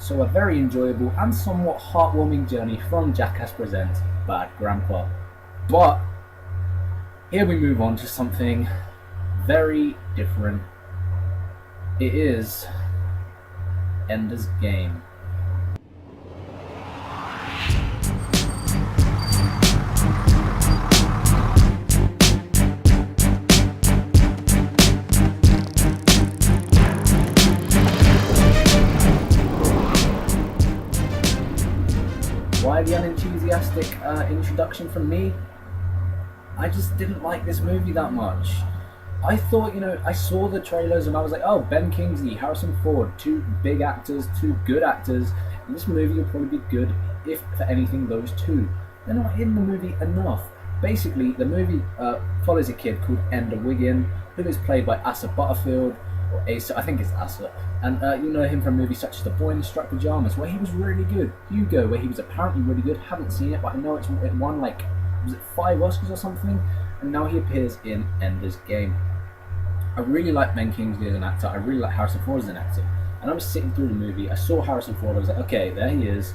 So a very enjoyable and somewhat heartwarming journey from Jackass Presents Bad Grandpa. But here we move on to something very different. It is Ender's Game. Why the unenthusiastic introduction from me? I just didn't like this movie that much. I thought, I saw the trailers and I was like, oh, Ben Kingsley, Harrison Ford, two big actors, two good actors. And this movie will probably be good, if for anything, those two. They're not in the movie enough. Basically, the movie follows a kid called Ender Wiggin, who is played by Asa Butterfield, or Asa, I think it's Asa. And you know him from movies such as The Boy in the Striped Pajamas, where he was really good. Hugo, where he was apparently really good. Haven't seen it, but I know it won was it 5 Oscars or something? And now he appears in Ender's Game. I really like Ben Kingsley as an actor. I really like Harrison Ford as an actor. And I was sitting through the movie. I saw Harrison Ford. I was like, okay, there he is.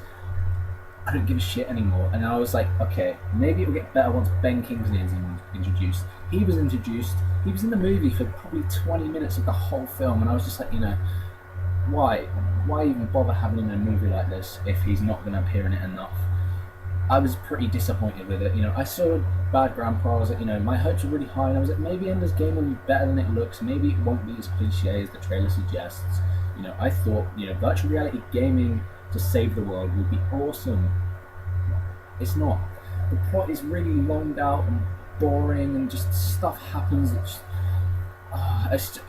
I don't give a shit anymore. And I was like, okay, maybe it'll get better once Ben Kingsley is introduced. He was introduced. He was in the movie for probably 20 minutes of the whole film. And I was just like, why? Why even bother having him in a movie like this if he's not going to appear in it enough? I was pretty disappointed with it. I saw Bad Grandpa. I was like, my hopes were really high, and I was like, maybe Ender's Game will be better than it looks. Maybe it won't be as cliche as the trailer suggests. I thought, virtual reality gaming to save the world would be awesome. It's not. The plot is really longed out and boring, and just stuff happens that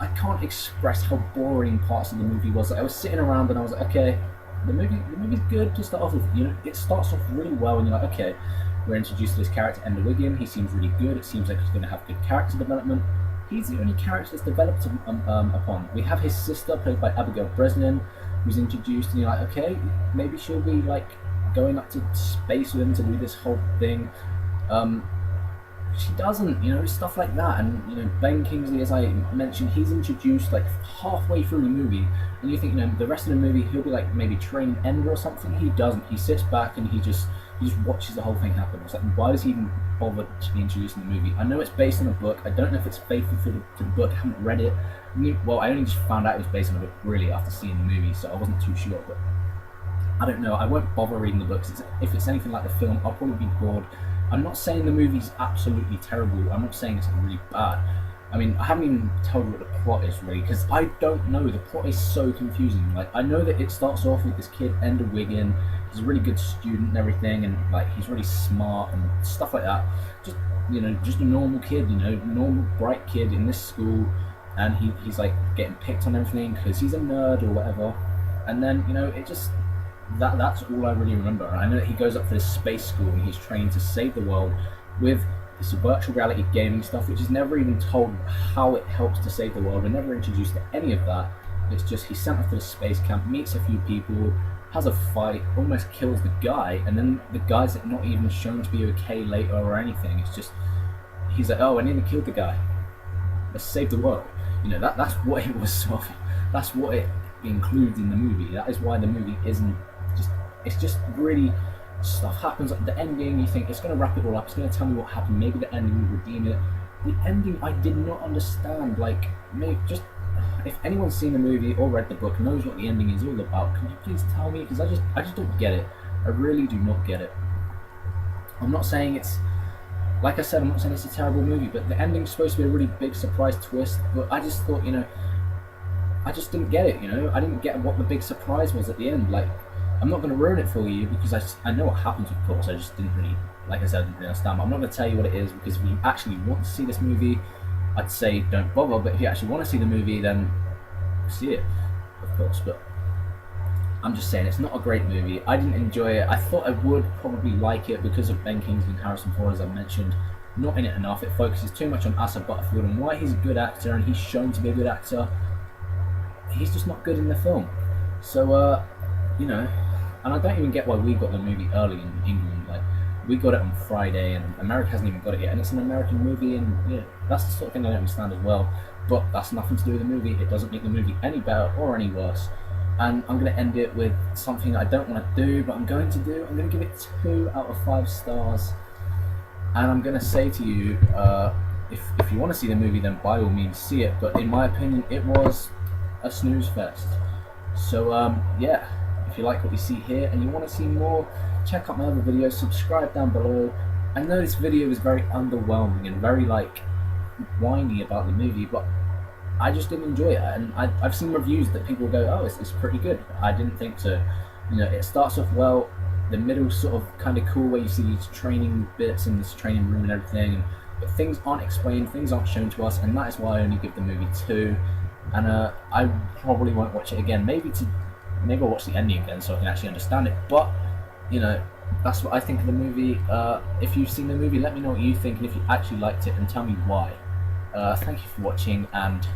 I can't express how boring parts of the movie was. I was sitting around and I was like, okay, the movie's good to start off with. It starts off really well, and you're like, okay, we're introduced to this character, Ender Wiggin. He seems really good. It seems like he's going to have good character development. He's the only character that's developed upon. We have his sister, played by Abigail Breslin, who's introduced, and you're like, okay, maybe she'll be going up to space with him to do this whole thing. She doesn't, stuff like that. And Ben Kingsley, as I mentioned, he's introduced halfway through the movie, and you think the rest of the movie he'll be maybe training Ender or something. He doesn't. He sits back and he just watches the whole thing happen. It's like, why does he even bother to be introduced in the movie? I know it's based on a book. I don't know if it's faithful to the book. I haven't read it. Well, I only just found out it was based on a book really after seeing the movie, so I wasn't too sure. But I don't know. I won't bother reading the books. If it's anything like the film, I'll probably be bored. I'm not saying the movie's absolutely terrible. I'm not saying it's really bad. I haven't even told you what the plot is really, because I don't know. The plot is so confusing. I know that it starts off with this kid, Ender Wiggin. He's a really good student and everything, and he's really smart and stuff like that. Just just a normal kid, normal bright kid in this school, and he's getting picked on everything because he's a nerd or whatever. And then it just. That's all I really remember. I know that he goes up for this space school and he's trained to save the world with this virtual reality gaming stuff, which is never even told how it helps to save the world. We're never introduced to any of that. It's just he's sent off to the space camp, meets a few people, has a fight, almost kills the guy, and then the guy's not even shown to be okay later or anything. It's just he's like, oh, I nearly killed the guy. Let's save the world. That's what it was sort of. That's what it includes in the movie. That is why the movie isn't. It's just really stuff happens at the ending. You think it's going to wrap it all up. It's going to tell me what happened. Maybe the ending will redeem it. The ending I did not understand. Maybe just if anyone's seen the movie or read the book knows what the ending is all about, can you please tell me? Because I just don't get it. I really do not get it. I'm not saying it's like I said. I'm not saying it's a terrible movie, but the ending's supposed to be a really big surprise twist. But I just thought I just didn't get it. I didn't get what the big surprise was at the end. I'm not going to ruin it for you because I know what happens, of course. I just didn't really, like I said, I didn't really understand. But I'm not going to tell you what it is because if you actually want to see this movie, I'd say don't bother. But if you actually want to see the movie, then see it, of course. But I'm just saying it's not a great movie. I didn't enjoy it. I thought I would probably like it because of Ben Kingsley and Harrison Ford, as I mentioned. Not in it enough. It focuses too much on Asa Butterfield and why he's a good actor, and he's shown to be a good actor. He's just not good in the film. So, and I don't even get why we got the movie early in England. We got it on Friday, and America hasn't even got it yet, and it's an American movie, and that's the sort of thing I don't understand as well. But that's nothing to do with the movie. It doesn't make the movie any better or any worse. and I'm going to end it with something I don't want to do, but I'm going to do. I'm going to give it 2 out of 5 stars, and I'm going to say to you, if you want to see the movie, then by all means see it. But in my opinion, it was a snooze fest. So yeah, if you like what you see here and you want to see more, check out my other videos. Subscribe down below. I know this video is very underwhelming and very like whiny about the movie, but I just didn't enjoy it, and I've seen reviews that people go, oh, it's pretty good. I didn't think so. You know, it starts off well, the middle sort of kind of cool, where you see these training bits in this training room and everything, but things aren't explained, things aren't shown to us, and that is why I only give the movie 2. And I probably won't watch it again. Maybe I'll watch the ending again so I can actually understand it. But you know, that's what I think of the movie. If you've seen the movie, let me know what you think, and if you actually liked it, and tell me why. Thank you for watching, and